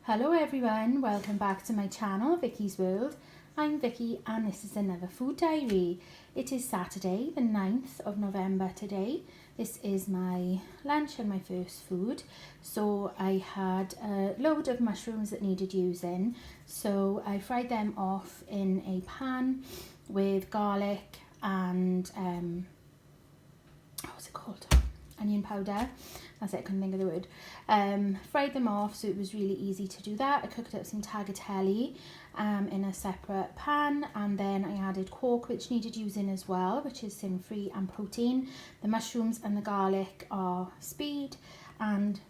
Hello everyone, welcome back to my channel, Vicky's World. I'm Vicky and this is another food diary. It is Saturday the 9th of November today. This is my lunch and my first food. So I had a load of mushrooms that needed using. So I fried them off in a pan with garlic and what's it called? Onion powder. That's it, I couldn't think of the word. Fried them off, so it was really easy to do that. I cooked up some tagliatelle in a separate pan, and then I added quark, which needed using as well, which is sin-free and protein. The mushrooms and the garlic are speed, and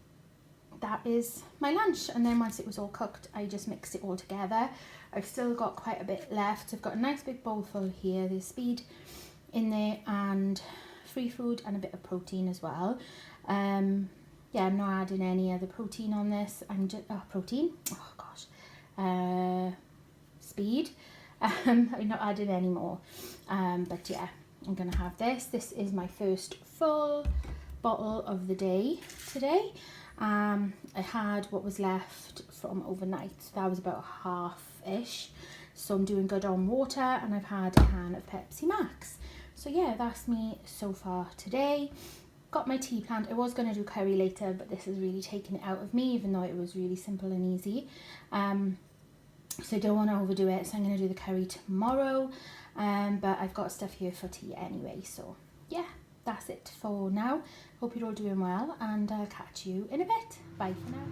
that is my lunch. And then once it was all cooked, I just mixed it all together. I've still got quite a bit left. I've got a nice big bowl full here. There's speed in there and free food and a bit of protein as well. Yeah, I'm not adding any other protein on this. I'm just speed. I'm not adding any more. But yeah, I'm gonna have this. This is my first full bottle of the day today. I had what was left from overnight. That was about half-ish. So I'm doing good on water, and I've had a can of Pepsi Max. So yeah, that's me so far today. Got my tea planned. I was going to do curry later, but this has really taken it out of me, even though it was really simple and easy. So I don't want to overdo it, so I'm going to do the curry tomorrow. But I've got stuff here for tea anyway, so yeah, that's it for now. Hope you're all doing well, and I'll catch you in a bit. Bye for now.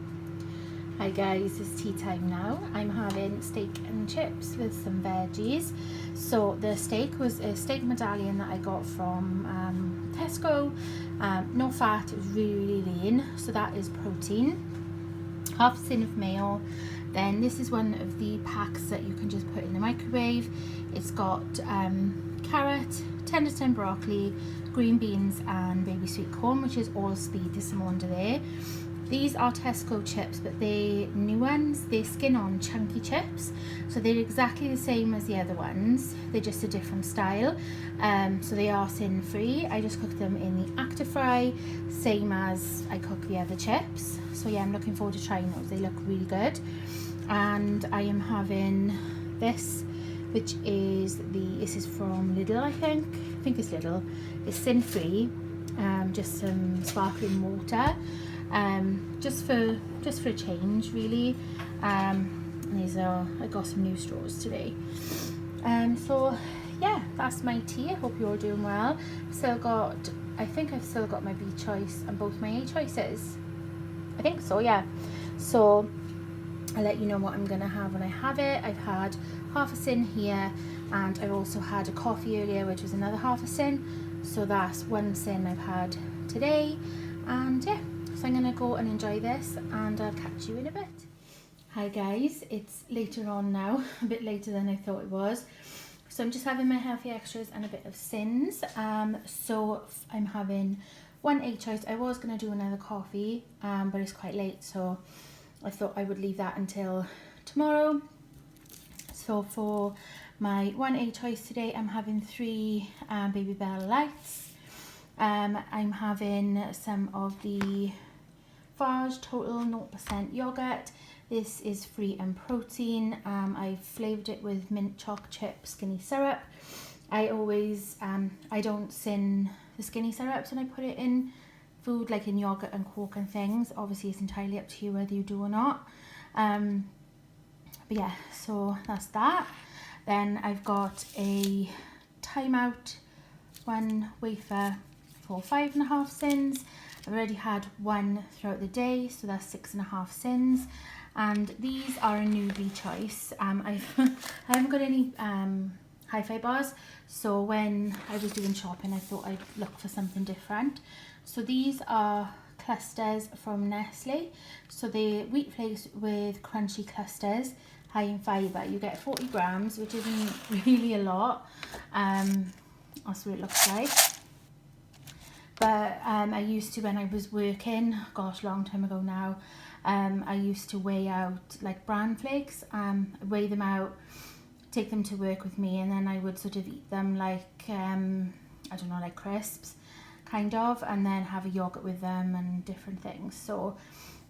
Hi guys, it's tea time now. I'm having steak and chips with some veggies. So the steak was a steak medallion that I got from Tesco. No fat, it was really lean, so that is protein. Half a tin of mayo. Then this is one of the packs that you can just put in the microwave. It's got carrot, tender stem broccoli, green beans and baby sweet corn, which is all speed. There's some under there. These are Tesco chips, but they're new ones. They're skin-on chunky chips, so they're exactly the same as the other ones. They're just a different style. So they are sin-free. I just cooked them in the Actifry, same as I cook the other chips. So yeah, I'm looking forward to trying those. They look really good. And I am having this, which is this is from Lidl, I think it's Lidl. It's sin-free. Just some sparkling water. Just for a change really. These are, I got some new straws today. So yeah, that's my tea. I hope you're all doing well. I think I've still got my B choice and both my A choices. I think so, yeah. So I'll let you know what I'm gonna have when I have it. I've had half a sin here, and I also had a coffee earlier, which was another half a sin. So that's one sin I've had today, and yeah. So I'm going to go and enjoy this, and I'll catch you in a bit. Hi guys, it's later on now, a bit later than I thought it was. So I'm just having my healthy extras and a bit of sins. So I'm having one A choice. I was going to do another coffee, but it's quite late, so I thought I would leave that until tomorrow. So for my one A choice today, I'm having 3 Babybel Lights. I'm having some of the Farge Total 0% yogurt. This is free and protein. I've flavoured it with mint choc chip skinny syrup. I always, I don't sin the skinny syrups when I put it in food, like in yogurt and quark and things. Obviously it's entirely up to you whether you do or not. But yeah, so that's that. Then I've got a Time Out 1 wafer for 5.5 sins. I've already had one throughout the day, so that's 6.5 sins. And these are a newbie choice. I haven't got any hi-fi bars, so when I was doing shopping, I thought I'd look for something different. So these are clusters from Nestle. So they're wheat flakes with crunchy clusters, high in fibre. You get 40 grams, which isn't really a lot. That's what it looks like. But I used to, when I was working, gosh, long time ago now, I used to weigh out like bran flakes, weigh them out, take them to work with me, and then I would sort of eat them like, I don't know, like crisps, kind of, and then have a yogurt with them and different things. So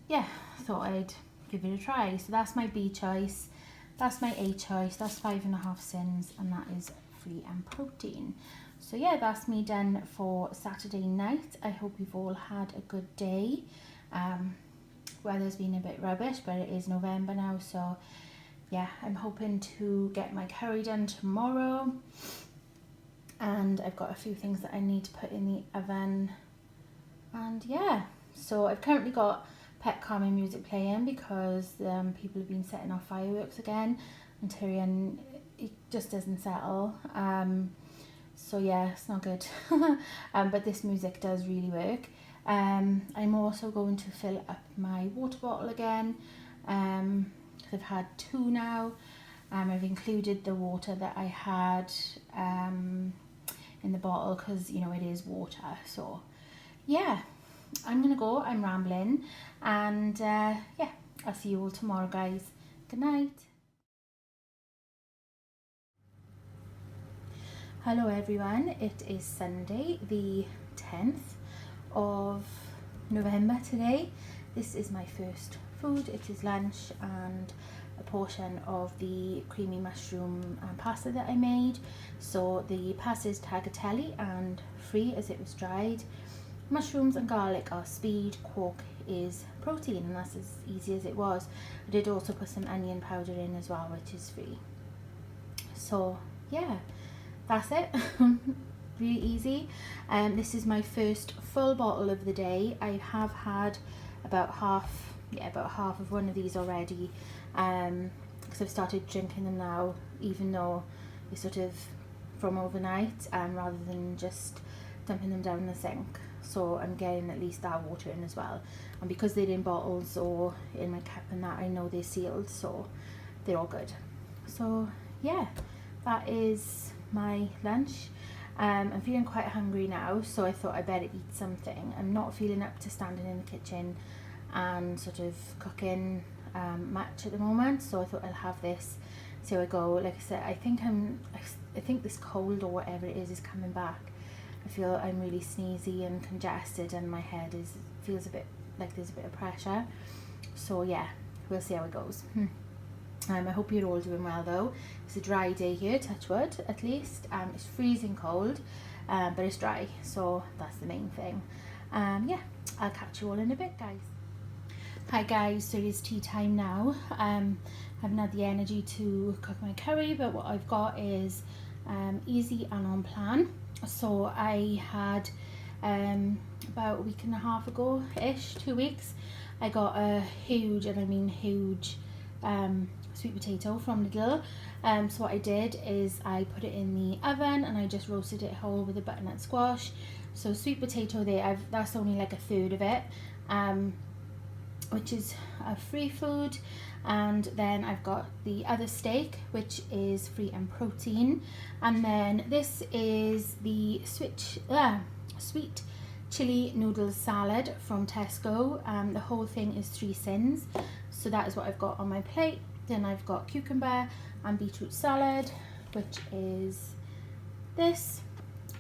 yeah, I thought I'd give it a try. So that's my B choice, that's my A choice, that's 5.5 sins, and that is free and protein. So yeah, that's me done for Saturday night. I hope you've all had a good day. Weather's been a bit rubbish, but it is November now, so yeah, I'm hoping to get my curry done tomorrow, and I've got a few things that I need to put in the oven. And yeah, so I've currently got pet calming music playing because people have been setting off fireworks again, and Tyrion, it just doesn't settle. So yeah, it's not good. But this music does really work. I'm also going to fill up my water bottle again. I've had 2 now. I've included the water that I had in the bottle because, you know, it is water. So yeah, I'm gonna go, I'm rambling, and yeah, I'll see you all tomorrow, guys. Good night. Hello everyone, it is Sunday the 10th of November today. This is my first food. It is lunch and a portion of the creamy mushroom pasta that I made. So the pasta is tagliatelle and free as it was dried. Mushrooms and garlic are speed, quark is protein, and that's as easy as it was. I did also put some onion powder in as well, which is free. So yeah, that's it. Really easy. This is my first full bottle of the day. I have had about half of one of these already, because I've started drinking them now, even though they're sort of from overnight, rather than just dumping them down the sink. So I'm getting at least that water in as well, and because they're in bottles or in my cup and that, I know they're sealed, so they're all good. So yeah, that is my lunch. I'm feeling quite hungry now, so I thought I better eat something. I'm not feeling up to standing in the kitchen and sort of cooking much at the moment, so I thought I'll have this, see how I go. Like I said, I think this cold or whatever it is coming back. I feel I'm really sneezy and congested, and my head feels a bit like there's a bit of pressure. So yeah, we'll see how it goes. I hope you're all doing well though. It's a dry day here, touch wood at least. It's freezing cold, but it's dry, so that's the main thing. Yeah, I'll catch you all in a bit, guys. Hi guys, so it is tea time now. I haven't had the energy to cook my curry, but what I've got is easy and on plan. So I had about a week and a half ago ish, 2 weeks, I got a huge, and I mean huge, sweet potato from Lidl. So what I did is I put it in the oven and I just roasted it whole with a butternut squash. So sweet potato there, that's only like a third of it, which is a free food. And then I've got the other steak, which is free and protein. And then this is the sweet chili noodle salad from Tesco. The whole thing is 3 sins. So that is what I've got on my plate. Then I've got cucumber and beetroot salad, which is this,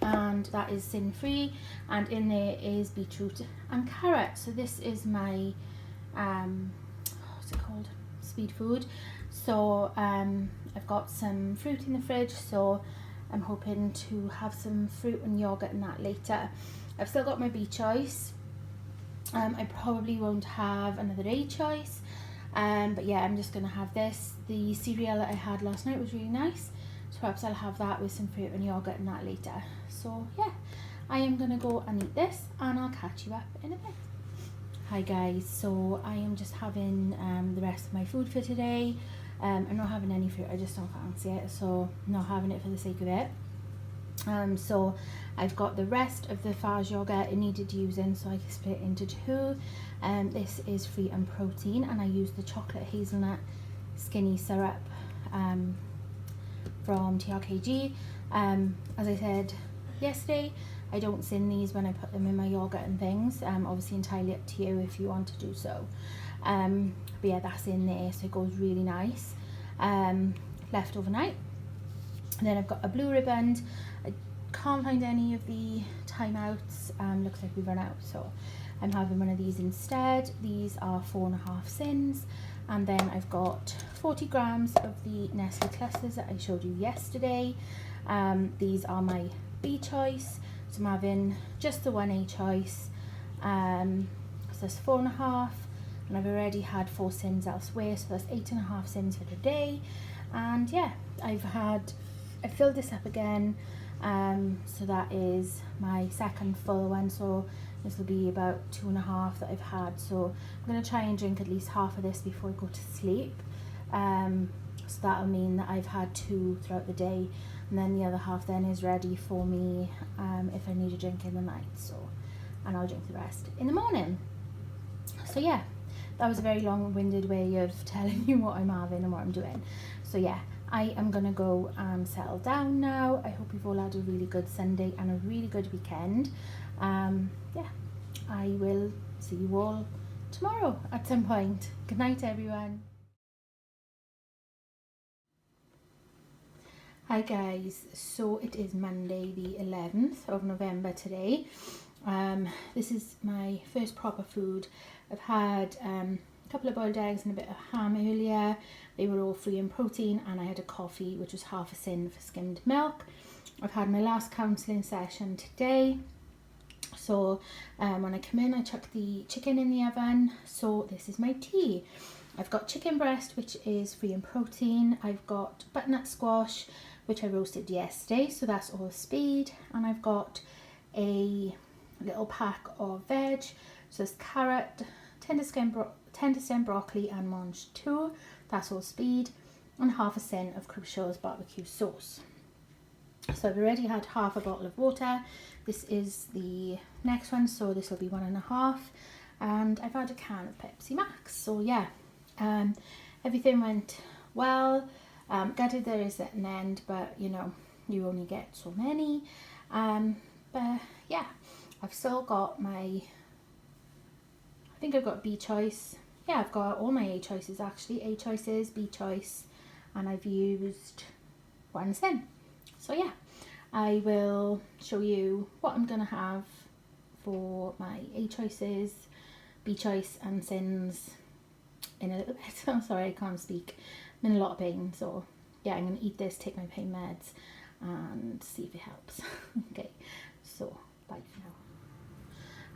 and that is sin free. And in there is beetroot and carrot. So this is my what's it called, speed food. So I've got some fruit in the fridge, so I'm hoping to have some fruit and yogurt and that later. I've still got my B choice. I probably won't have another A choice, but yeah, I'm just gonna have this. The cereal that I had last night was really nice, so perhaps I'll have that with some fruit and yogurt and that later. So yeah, I am gonna go and eat this, and I'll catch you up in a bit. Hi guys, so I am just having the rest of my food for today. I'm not having any fruit, I just don't fancy it, so I'm not having it for the sake of it. So I've got the rest of the Farge yogurt. It needed using, so I split it into 2. This is free and protein, and I use the chocolate hazelnut skinny syrup from TRKG. As I said yesterday, I don't sin these when I put them in my yogurt and things. Obviously entirely up to you if you want to do so. But yeah, that's in there, so it goes really nice. Left overnight. And then I've got a Blue Riband. I can't find any of the timeouts. Looks like we've run out, so I'm having one of these instead. These are 4.5 sins. And then I've got 40 grams of the Nestle clusters that I showed you yesterday. These are my B choice, so I'm having just the one A choice. So that's 4.5, and I've already had 4 sins elsewhere, so that's 8.5 sins for today. And yeah, I filled this up again, so that is my second full one, so this will be about 2.5 that I've had. So I'm going to try and drink at least half of this before I go to sleep, so that'll mean that I've had 2 throughout the day, and then the other half then is ready for me if I need a drink in the night, and I'll drink the rest in the morning. So yeah, that was a very long-winded way of telling you what I'm having and what I'm doing. So yeah, I am gonna go and settle down now. I hope you've all had a really good Sunday and a really good weekend. Yeah, I will see you all tomorrow at some point. Good night, everyone. Hi guys, so it is Monday the 11th of November today. This is my first proper food. I've had a couple of boiled eggs and a bit of ham earlier. They were all free in protein, and I had a coffee which was half a sin for skimmed milk. I've had my last counselling session today. So when I come in, I chuck the chicken in the oven. So this is my tea. I've got chicken breast, which is free in protein. I've got butternut squash, which I roasted yesterday, so that's all speed. And I've got a little pack of veg, so it's carrot, tender stem broccoli and mange tout, that's all speed, and half a tin of Crubshaws barbecue sauce. So I've already had half a bottle of water. This is the next one, so this will be 1.5, and I've had a can of Pepsi Max. So yeah, everything went well. Gutted there is at an end, but you know, you only get so many. But yeah, I've still got I think I've got B choice. Yeah, I've got all my A choices actually. A choices, B choice, and I've used 1 sin. So yeah, I will show you what I'm gonna have for my A choices, B choice and sins in a little bit. I'm sorry, I can't speak. I'm in a lot of pain, so yeah, I'm gonna eat this, take my pain meds, and see if it helps. Okay, so bye for now.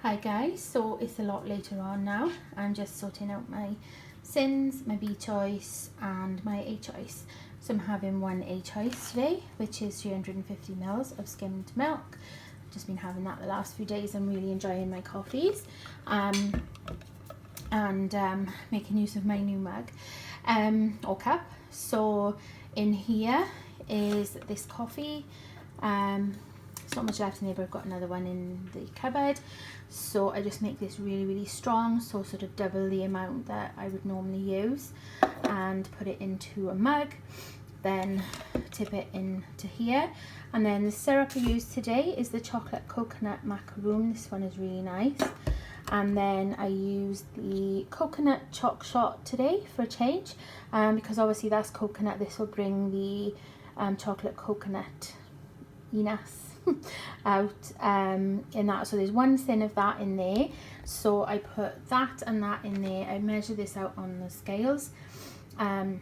Hi guys, so it's a lot later on now. I'm just sorting out my sins, my B choice and my A choice. So I'm having 1 A choice today, which is 350 ml of skimmed milk. I've just been having that the last few days. I'm really enjoying my coffees, and making use of my new mug or cup. So in here is this coffee. There's not much left in there, but I've got another one in the cupboard. So I just make this really, really strong, so sort of double the amount that I would normally use, and put it into a mug, then tip it into here. And then the syrup I used today is the chocolate coconut macaroon. This one is really nice. And then I used the coconut choc shot today for a change, because obviously that's coconut. This will bring the chocolate coconut-iness out in that. So there's 1 tin of that in there, so I put that and that in there. I measure this out on the scales, and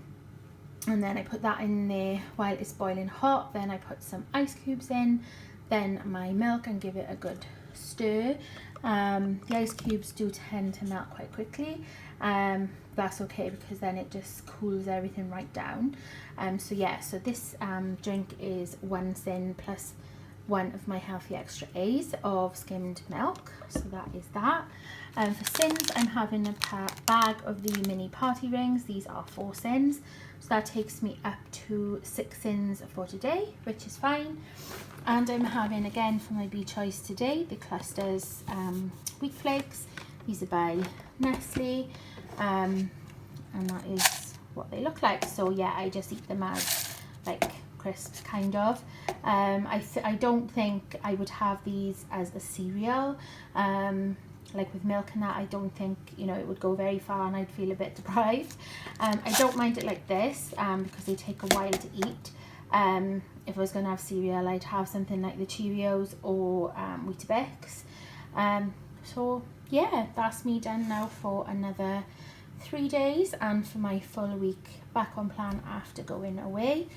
then I put that in there while it's boiling hot. Then I put some ice cubes in, then my milk, and give it a good stir. The ice cubes do tend to melt quite quickly. That's okay, because then it just cools everything right down. So yeah, so this drink is 1 tin plus 1 of my healthy extra A's of skimmed milk, so that is that. For sins, I'm having a bag of the mini party rings. These are 4 sins, so that takes me up to 6 sins for today, which is fine. And I'm having, again, for my B choice today, the clusters wheat flakes. These are by Nestle, and that is what they look like. So yeah, I just eat them as like crisps, kind of. I don't think I would have these as a cereal, like with milk and that. I don't think, you know, it would go very far, and I'd feel a bit deprived. I don't mind it like this, because they take a while to eat. If I was going to have cereal, I'd have something like the Cheerios or Weetabix. So yeah, that's me done now for another 3 days and for my full week back on plan after going away.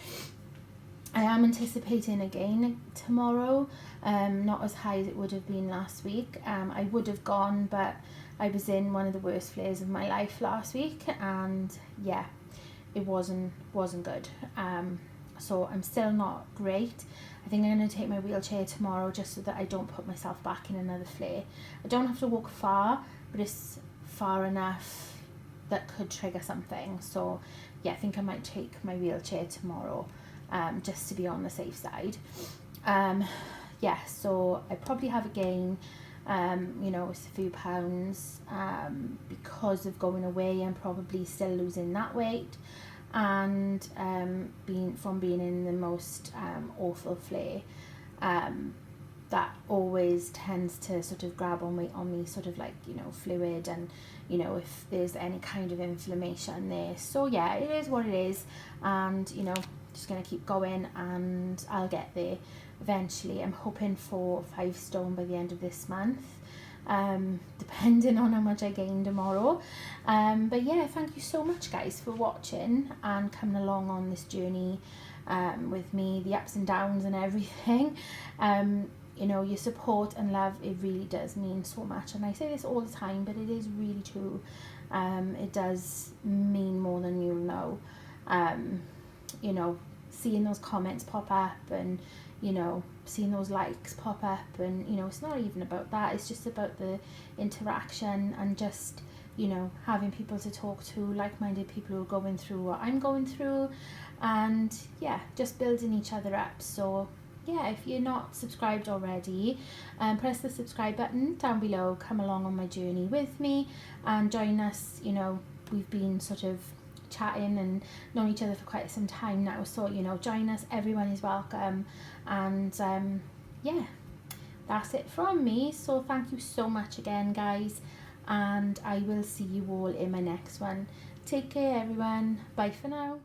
I am anticipating again tomorrow, not as high as it would have been last week. I would have gone, but I was in one of the worst flares of my life last week, and yeah, it wasn't good. So I'm still not great. I think I'm going to take my wheelchair tomorrow just so that I don't put myself back in another flare. I don't have to walk far, but it's far enough that could trigger something. So yeah, I think I might take my wheelchair tomorrow, just to be on the safe side. Yeah, so I probably have a gain, you know, it's a few pounds, because of going away. I'm probably still losing that weight, and being in the most awful flare, that always tends to sort of grab on me sort of like, you know, fluid, and you know, if there's any kind of inflammation there. So yeah, it is what it is, and you know, just gonna keep going and I'll get there eventually. I'm hoping for 5 stone by the end of this month, depending on how much I gain tomorrow. But yeah, thank you so much guys for watching and coming along on this journey with me, the ups and downs and everything. You know, your support and love, it really does mean so much, and I say this all the time, but it is really true. It does mean more than you'll know. You know, seeing those comments pop up, and you know, seeing those likes pop up, and you know, it's not even about that, it's just about the interaction, and just, you know, having people to talk to, like-minded people who are going through what I'm going through, and yeah, just building each other up. So yeah, if you're not subscribed already, press the subscribe button down below, come along on my journey with me and join us. You know, we've been sort of chatting and known each other for quite some time now, so you know, join us, everyone is welcome. And yeah, that's it from me. So thank you so much again guys, and I will see you all in my next one. Take care everyone, bye for now.